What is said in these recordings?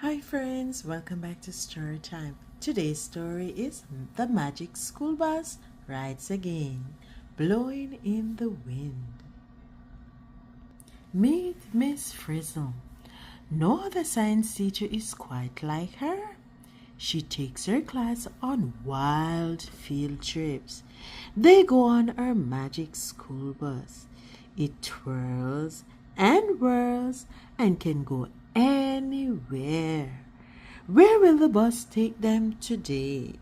Hi friends, welcome back to Storytime. Today's story is The Magic School Bus Rides Again, Blowing in the Wind. Meet Miss Frizzle. No other science teacher is quite like her. She takes her class on wild field trips. They go on her magic school bus. It twirls and whirls and can go anywhere. Where will the bus take them today?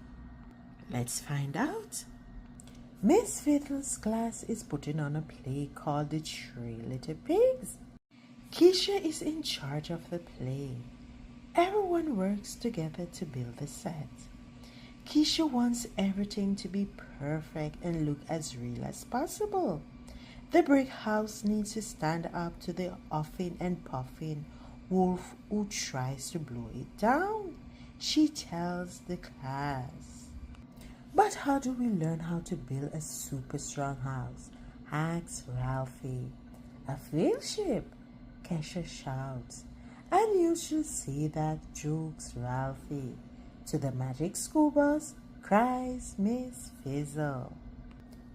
Let's find out. Miss Fiddle's class is putting on a play called The Three Little Pigs. Keisha is in charge of the play. Everyone works together to build the set. Keisha wants everything to be perfect and look as real as possible. The brick house needs to stand up to the huffing and puffing wolf who tries to blow it down, she tells the class. But how do we learn how to build a super strong house? Asks Ralphie. A field ship, Kesha shouts. And you should see that, jokes Ralphie. To the magic school bus, cries Miss Fizzle.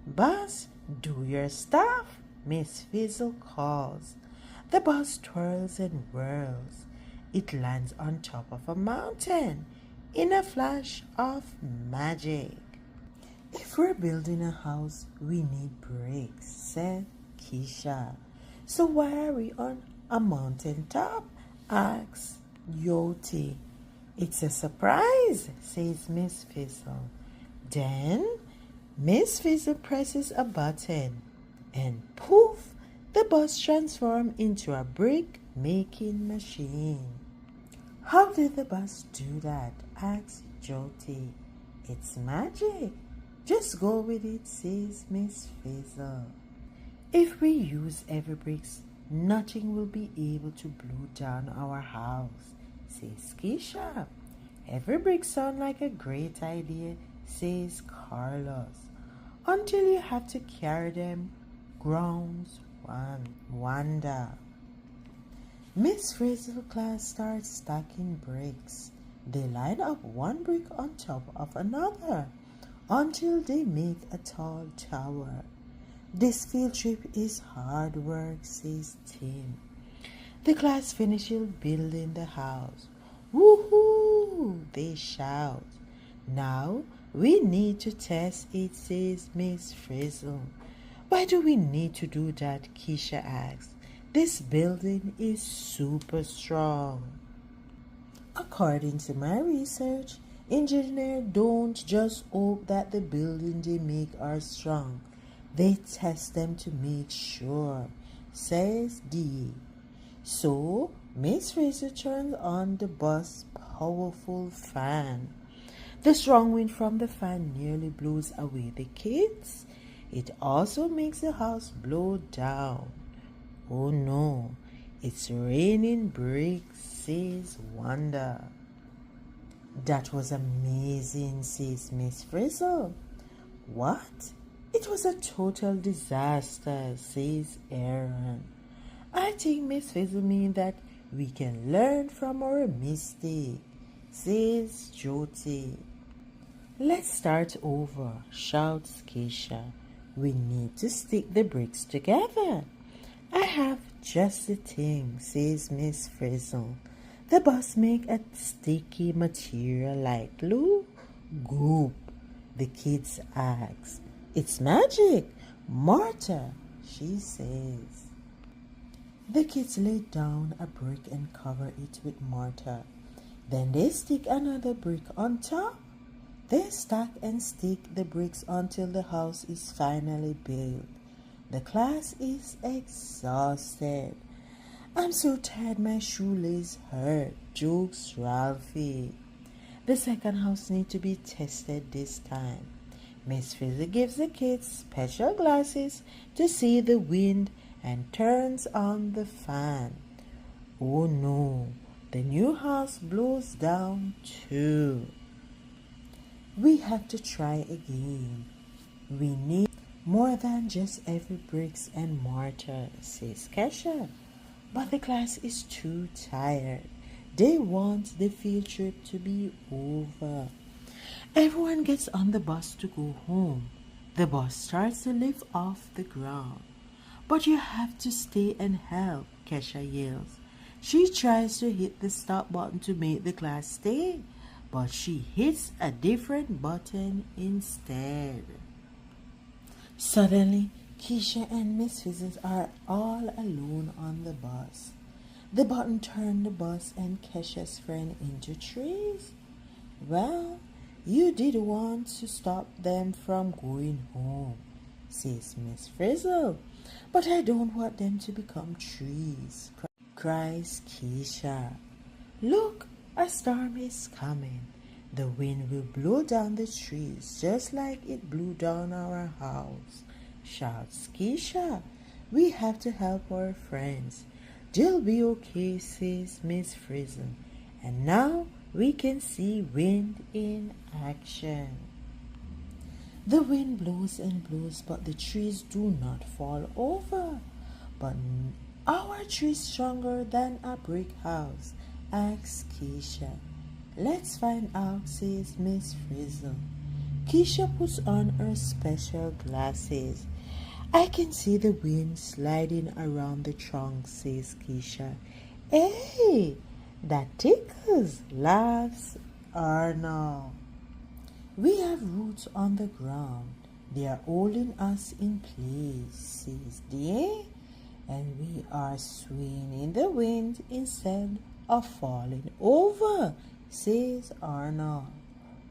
Bus, do your stuff, Miss Fizzle calls. The bus twirls and whirls. It lands on top of a mountain in a flash of magic. If we're building a house, we need bricks, said Keisha. So why are we on a mountain top? Asks Yoti. It's a surprise, says Miss Fizzle. Then Miss Fizzle presses a button and poof, the bus transforms into a brick-making machine. How did the bus do that? Asks Jyoti. It's magic. Just go with it, says Miss Fizzle. If we use every brick, nothing will be able to blow down our house, says Keisha. Every brick sounds like a great idea, says Carlos. Until you have to carry them, groans Wanda. Miss Frizzle's class starts stacking bricks. They line up one brick on top of another until they make a tall tower. This field trip is hard work, says Tim. The class finishes building the house. Woohoo! They shout. Now we need to test it, says Miss Frizzle. Why do we need to do that? Keisha asks. This building is super strong. According to my research, engineers don't just hope that the buildings they make are strong. They test them to make sure, says Dee. So, Miss Fraser turns on the bus's powerful fan. The strong wind from the fan nearly blows away the kids. It also makes the house blow down. Oh no, it's raining bricks, says Wanda. That was amazing, says Miss Frizzle. What? It was a total disaster, says Aaron. I think Miss Frizzle means that we can learn from our mistake, says Jyoti. Let's start over, shouts Keisha. We need to stick the bricks together. I have just the thing, says Miss Frizzle. The bus make a sticky material like glue. Goop, the kids ask. It's magic. Mortar, she says. The kids lay down a brick and cover it with mortar. Then they stick another brick on top. They stack and stick the bricks until the house is finally built. The class is exhausted. I'm so tired my shoelace hurt, jokes Ralphie. The second house needs to be tested this time. Miss Frizzle gives the kids special glasses to see the wind and turns on the fan. Oh no, the new house blows down too. We have to try again. We need more than just every bricks and mortar, says Kesha. But the class is too tired. They want the field trip to be over. Everyone gets on the bus to go home. The bus starts to lift off the ground. But you have to stay and help, Kesha yells. She tries to hit the stop button to make the class stay, but she hits a different button instead. Suddenly, Keisha and Miss Fizzles are all alone on the bus. The button turned the bus and Kesha's friend into trees. Well, you did want to stop them from going home, says Miss Frizzle. But I don't want them to become trees, cries Keisha. Look, a storm is coming. The wind will blow down the trees just like it blew down our house, shouts Keisha. We have to help our friends. They'll be okay, says Miss Frizzle. And now we can see wind in action. The wind blows and blows, but the trees do not fall over. But our tree is stronger than a brick house, asks Keisha. Let's find out, says Miss Frizzle. Keisha puts on her special glasses. I can see the wind sliding around the trunk, says Keisha. Hey, that tickles, laughs Arnold. We have roots on the ground. They are holding us in place, says Degen. And we are swaying in the wind instead of falling over, says Arnold.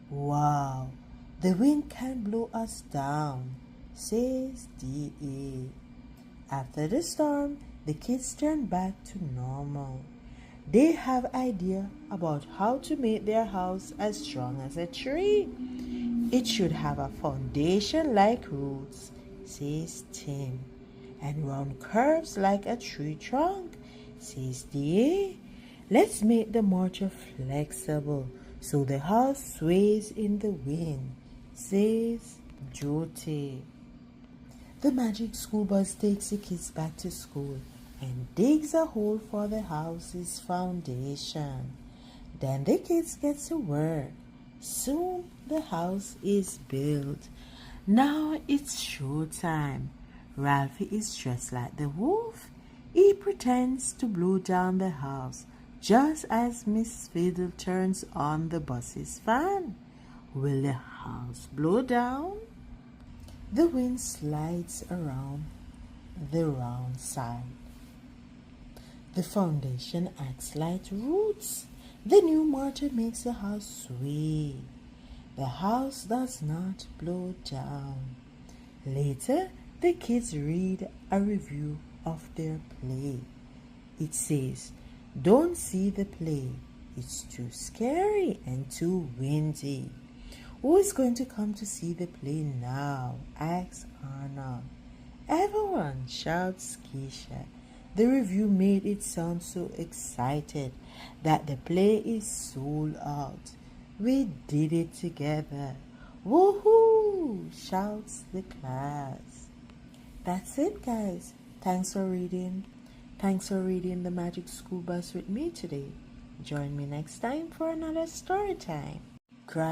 Wow, the wind can blow us down, says Degen. After the storm, the kids turn back to normal. They have idea about how to make their house as strong as a tree. It should have a foundation like roots, says Tim, and round curves like a tree trunk, says Degen. Let's make the mortar flexible so the house sways in the wind, says Jyoti. The magic school bus takes the kids back to school and digs a hole for the house's foundation. Then the kids get to work. Soon the house is built. Now it's showtime. Ralphie is dressed like the wolf. He pretends to blow down the house just as Miss Fiddle turns on the bus's fan. Will the house blow down? The wind slides around the round side. The foundation acts like roots. The new mortar makes the house sway. The house does not blow down. Later, the kids read a review of their play. It says, "Don't see the play. It's too scary and too windy." Who is going to come to see the play now? Asks Arnold. Everyone, shouts Keisha. The review made it sound so excited that the play is sold out. We did it together. Woohoo! Shouts the class. That's it, guys. Thanks for reading the Magic School Bus with me today. Join me next time for another story time. Cry